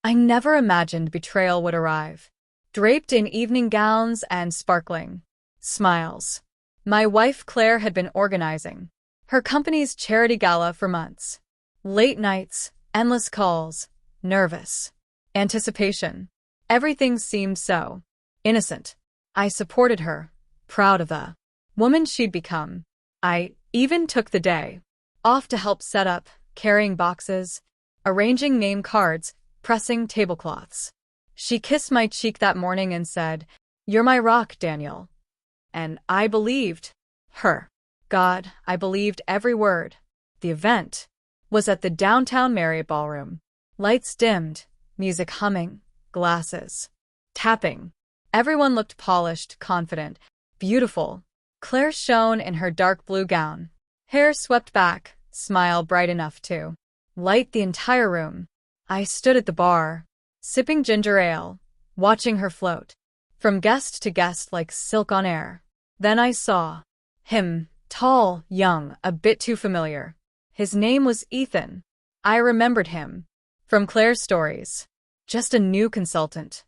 I never imagined betrayal would arrive. Draped in evening gowns and sparkling smiles. My wife Claire had been organizing her company's charity gala for months. Late nights, endless calls, nervous anticipation. Everything seemed so innocent. I supported her, proud of the woman she'd become. I even took the day off to help set up, carrying boxes, arranging name cards, pressing tablecloths. She kissed my cheek that morning and said, "You're my rock, Daniel." And I believed her. God, I believed every word. The event was at the downtown Marriott Ballroom. Lights dimmed, music humming, glasses tapping. Everyone looked polished, confident, beautiful. Claire shone in her dark blue gown. Hair swept back, smile bright enough to light the entire room. I stood at the bar, sipping ginger ale, watching her float from guest to guest like silk on air. Then I saw him, tall, young, a bit too familiar. His name was Ethan. I remembered him from Claire's stories. Just a new consultant,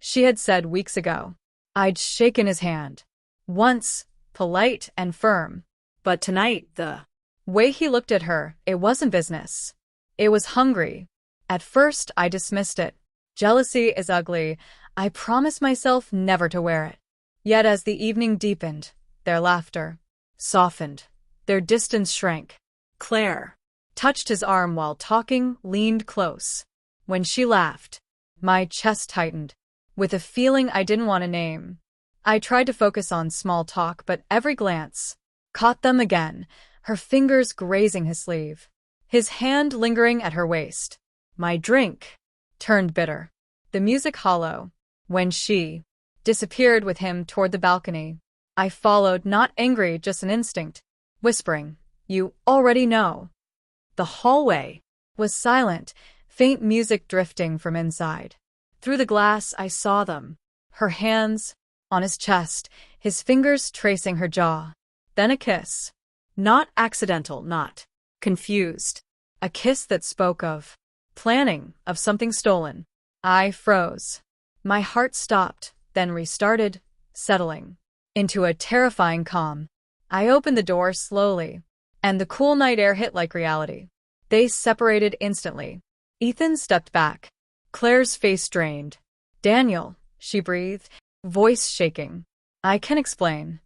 she had said weeks ago. I'd shaken his hand. Once, polite and firm. But tonight, the way he looked at her, it wasn't business. It was hungry. At first, I dismissed it. Jealousy is ugly. I promised myself never to wear it. Yet as the evening deepened, their laughter softened. Their distance shrank. Claire touched his arm while talking, leaned close. When she laughed, my chest tightened, with a feeling I didn't want to name. I tried to focus on small talk, but every glance caught them again, her fingers grazing his sleeve, his hand lingering at her waist. My drink turned bitter, the music hollow. When she disappeared with him toward the balcony, I followed, not angry, just an instinct, whispering, "You already know." The hallway was silent, faint music drifting from inside. Through the glass, I saw them, her hands on his chest, his fingers tracing her jaw. Then a kiss. Not accidental, not confused. A kiss that spoke of planning, of something stolen. I froze. My heart stopped, then restarted, settling into a terrifying calm. I opened the door slowly, and the cool night air hit like reality. They separated instantly. Ethan stepped back, Claire's face drained. "Daniel," she breathed, voice shaking. "I can explain."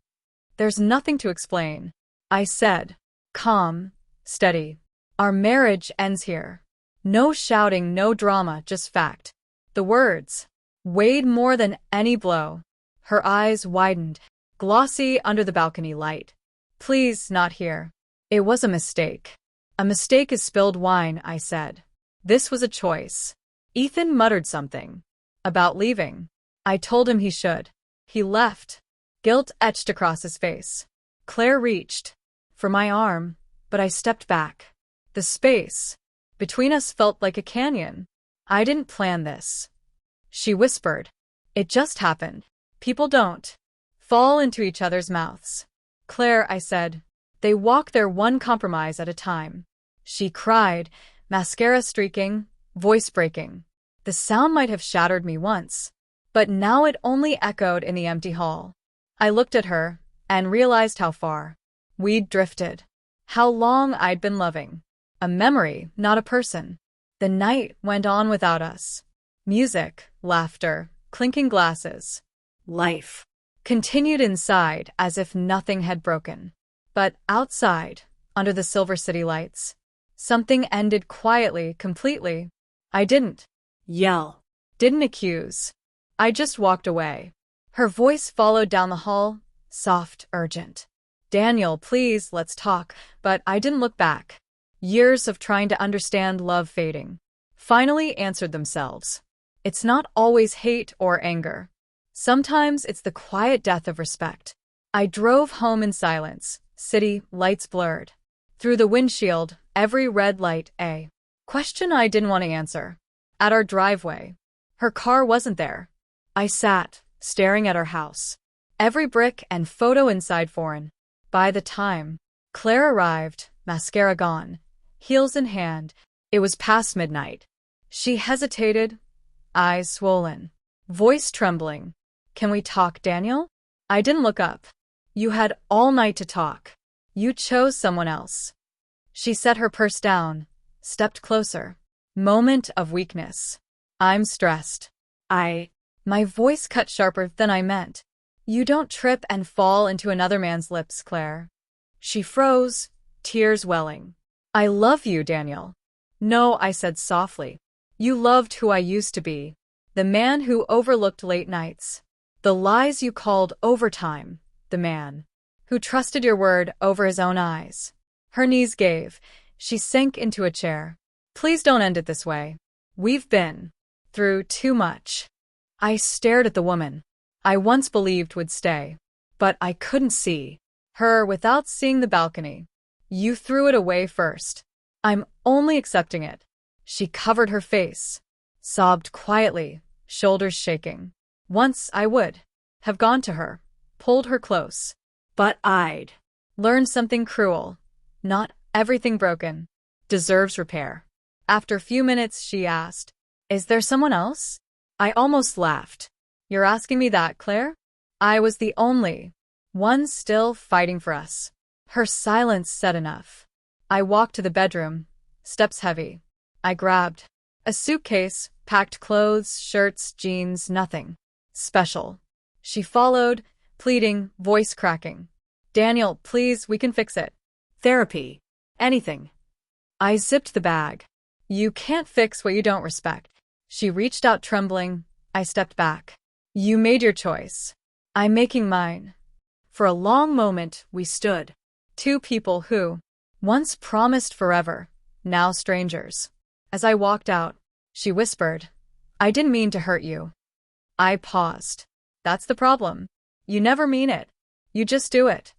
"There's nothing to explain," I said, calm, steady. "Our marriage ends here. No shouting, no drama, just fact." The words weighed more than any blow. Her eyes widened, glossy under the balcony light. "Please, not here." "It was a mistake." "A mistake is spilled wine," I said. This was a choice. Ethan muttered something about leaving. I told him he should. He left. Guilt etched across his face. Claire reached for my arm, but I stepped back. The space between us felt like a canyon. "I didn't plan this," she whispered. "It just happened. People don't fall into each other's mouths." "Claire," I said, "they walk their one compromise at a time." She cried, mascara streaking, voice breaking. The sound might have shattered me once, but now it only echoed in the empty hall. I looked at her and realized how far we'd drifted, how long I'd been loving a memory, not a person. The night went on without us. Music, laughter, clinking glasses. Life continued inside as if nothing had broken. But outside, under the Silver City lights, something ended quietly, completely. I didn't yell, didn't accuse. I just walked away. Her voice followed down the hall, soft, urgent. "Daniel, please, let's talk." But I didn't look back. Years of trying to understand love fading finally answered themselves. It's not always hate or anger. Sometimes it's the quiet death of respect. I drove home in silence, city lights blurred. Through the windshield, every red light, a question I didn't want to answer. At our driveway, her car wasn't there. I sat, staring at our house. Every brick and photo inside foreign. By the time Claire arrived, mascara gone, heels in hand, it was past midnight. She hesitated, eyes swollen, voice trembling. Can we talk, Daniel? I didn't look up. You had all night to talk. You chose someone else. She set her purse down, stepped closer. Moment of weakness. I'm stressed. My voice cut sharper than I meant. You don't trip and fall into another man's lips, Claire. She froze, tears welling. I love you, Daniel. No, I said softly. You loved who I used to be. The man who overlooked late nights. The lies you called overtime. The man who trusted your word over his own eyes. Her knees gave. She sank into a chair. Please don't end it this way. We've been through too much. I stared at the woman I once believed would stay, but I couldn't see her without seeing the balcony. You threw it away first. I'm only accepting it. She covered her face, sobbed quietly, shoulders shaking. Once I would have gone to her, pulled her close, but I'd learned something cruel. Not everything broken deserves repair. After a few minutes, she asked, Is there someone else? I almost laughed. You're asking me that, Claire? I was the only one still fighting for us. Her silence said enough. I walked to the bedroom, steps heavy. I grabbed a suitcase, packed clothes, shirts, jeans, nothing special. She followed, pleading, voice cracking. Daniel, please, we can fix it. Therapy. Anything. I zipped the bag. You can't fix what you don't respect. She reached out trembling. I stepped back. You made your choice. I'm making mine. For a long moment, we stood. Two people who once promised forever, now strangers. As I walked out, she whispered, I didn't mean to hurt you. I paused. That's the problem. You never mean it. You just do it.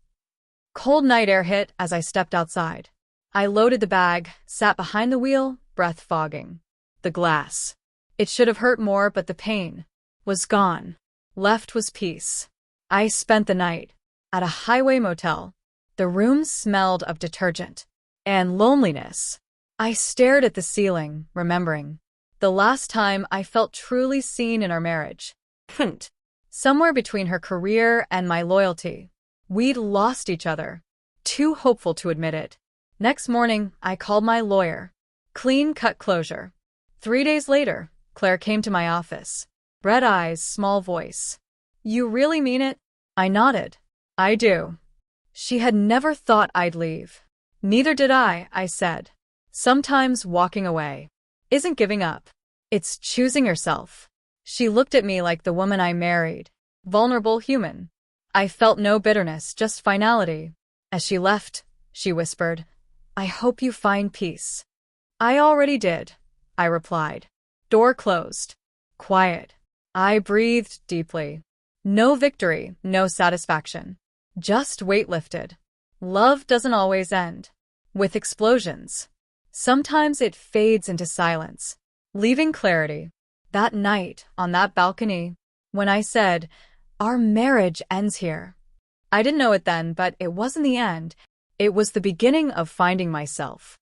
Cold night air hit as I stepped outside. I loaded the bag, sat behind the wheel, breath fogging. The glass. It should have hurt more, but the pain was gone. Left was peace. I spent the night at a highway motel. The room smelled of detergent and loneliness. I stared at the ceiling, remembering the last time I felt truly seen in our marriage. Somewhere between her career and my loyalty. We'd lost each other. Too hopeful to admit it. Next morning, I called my lawyer. Clean-cut closure. 3 days later, Claire came to my office. Red eyes, small voice. You really mean it? I nodded. I do. She had never thought I'd leave. Neither did I said. Sometimes walking away isn't giving up. It's choosing yourself. She looked at me like the woman I married. Vulnerable, human. I felt no bitterness, just finality. As she left, she whispered, I hope you find peace. I already did, I replied. Door closed. Quiet. I breathed deeply. No victory, no satisfaction. Just weight lifted. Love doesn't always end with explosions. Sometimes it fades into silence, leaving clarity. That night, on that balcony, when I said, Our marriage ends here. I didn't know it then, but it wasn't the end. It was the beginning of finding myself.